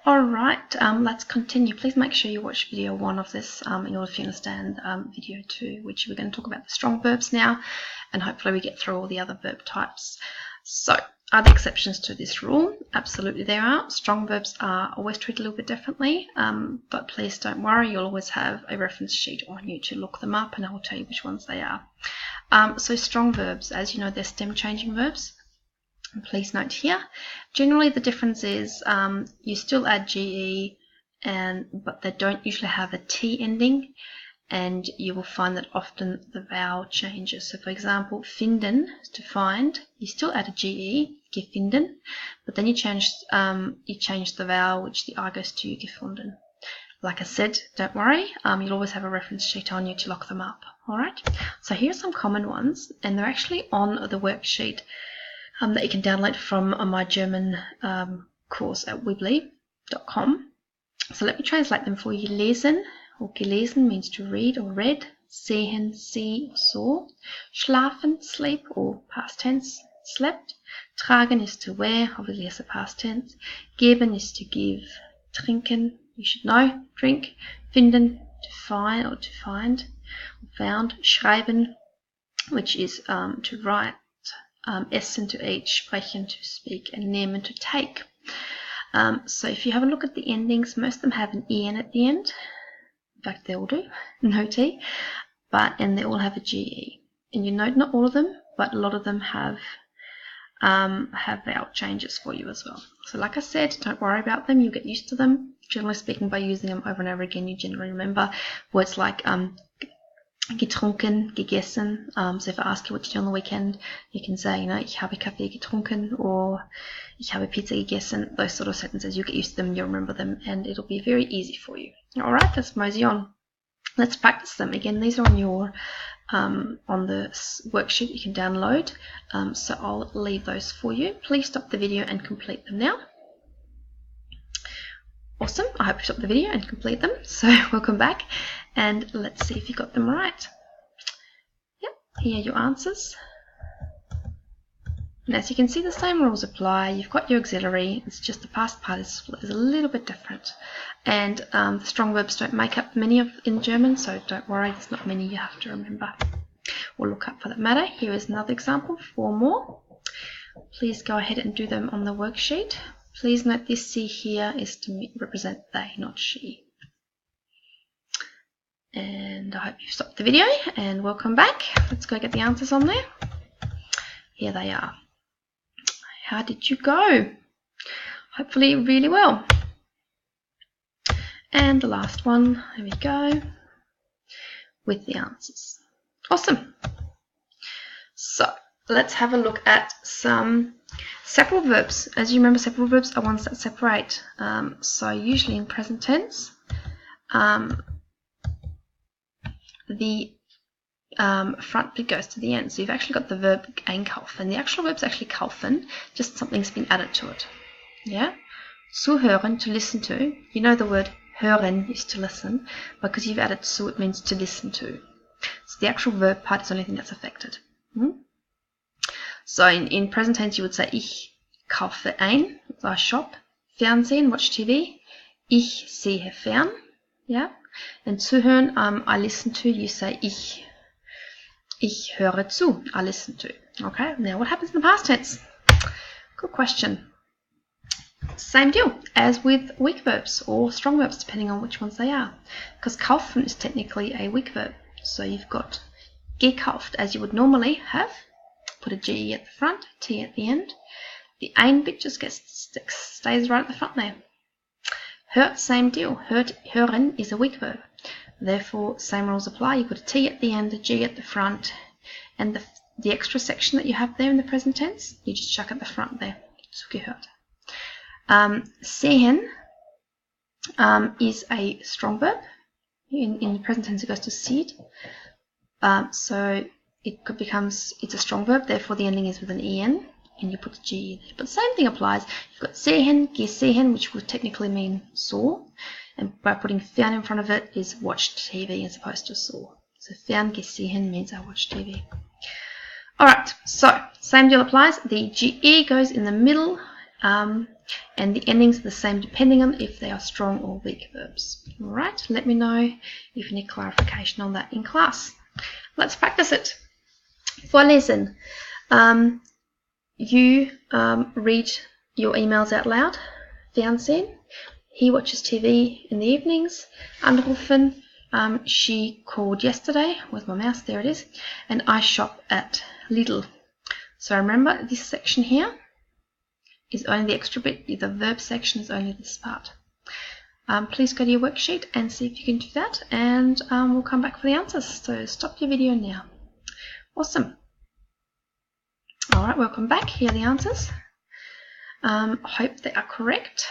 Alright, let's continue. Please make sure you watch video 1 of this in order to understand video 2, which we're going to talk about the strong verbs now, and hopefully we get through all the other verb types. So, are there exceptions to this rule? Absolutely there are. Strong verbs are always treated a little bit differently, but please don't worry, you'll always have a reference sheet on you to look them up, and I will tell you which ones they are. So strong verbs, as you know, they're stem changing verbs. And please note here, generally the difference is you still add GE, but they don't usually have a T ending, and you will find that often the vowel changes. So for example, finden, to find, you still add a GE, gefunden, but then you change the vowel, which the I goes to gefunden. Like I said, don't worry, you'll always have a reference sheet on you to look them up. Alright, so here are some common ones, and they're actually on the worksheet that you can download from my German course at weebly.com. So let me translate them for you. Lesen or gelesen means to read or read. Sehen, see or saw. Schlafen, sleep or past tense, slept. Tragen is to wear, obviously as a past tense. Geben is to give. Trinken, you should know, drink. Finden, to find or to find or found. Schreiben, which is to write. Essen, to eat, sprechen, to speak, and nehmen, to take. So if you have a look at the endings, most of them have an en at the end. In fact, they all do, no t, and they all have a ge. And you note not all of them, but a lot of them have vowel changes for you as well. So like I said, don't worry about them, you'll get used to them. Generally speaking, by using them over and over again, you generally remember words like getrunken, gegessen. So if I ask you what you do on the weekend, you can say, ich habe Kaffee getrunken, or ich habe Pizza gegessen. Those sort of sentences, you'll get used to them, you'll remember them, and it'll be very easy for you. Alright, let's mosey on. Let's practice them. Again, these are on your on the worksheet you can download, so I'll leave those for you. Please stop the video and complete them now. Awesome, I hope you stopped the video and complete them. So welcome back, and let's see if you got them right. Yep, here are your answers. And as you can see, the same rules apply. You've got your auxiliary, it's just the past participle is a little bit different. And the strong verbs don't make up many in German, so don't worry, there's not many you have to remember or look up for that matter. Here is another example, 4 more. Please go ahead and do them on the worksheet. Please note this C here is to represent they, not she. And I hope you've stopped the video, and welcome back. Let's go get the answers on there. Here they are. How did you go? Hopefully really well. And the last one, there we go, with the answers. Awesome. So let's have a look at some separable verbs. As you remember, separable verbs are ones that separate. So usually in present tense, the front bit goes to the end. So you've actually got the verb einkaufen. The actual verb's actually kaufen, just something's been added to it. Yeah? Zuhören, to listen to. You know the word hören is to listen, because you've added zu, it means to listen to. So the actual verb part is the only thing that's affected. So in present tense you would say ich kaufe ein, so I shop. Fernsehen, watch TV. Ich sehe fern. Yeah? And zuhören, I listen to, you say ich höre zu, I listen to. Okay, now what happens in the past tense? Good question. Same deal as with weak verbs or strong verbs, depending on which ones they are. Because kaufen is technically a weak verb. So you've got gekauft as you would normally have. Put a G at the front, T at the end. The ein bit just stays right at the front there. Hört, same deal. Hören is a weak verb. Therefore, same rules apply. You put a T at the end, a G at the front, and the extra section that you have there in the present tense, you just chuck at the front there. Zugehört. Sehen is a strong verb. In the present tense, it goes to sieht. So it's a strong verb. Therefore, the ending is with an en, and you put the G there. But the same thing applies. You've got sehen, gesehen, which would technically mean saw. And by putting fern in front of it is watched TV as opposed to saw. So fern gesehen means I watched TV. Alright, so same deal applies. The GE goes in the middle and the endings are the same depending on if they are strong or weak verbs. Alright, let me know if you need clarification on that in class. Let's practice it. Vorlesen. You read your emails out loud. Fernsehen. He watches TV in the evenings. Anrufen. She called yesterday with my mouse. There it is. And I shop at Lidl. So remember, this section here is only the extra bit. The verb section is only this part. Please go to your worksheet and see if you can do that, and we'll come back for the answers. So stop your video now. Awesome. Alright, welcome back. Here are the answers. Hope they are correct.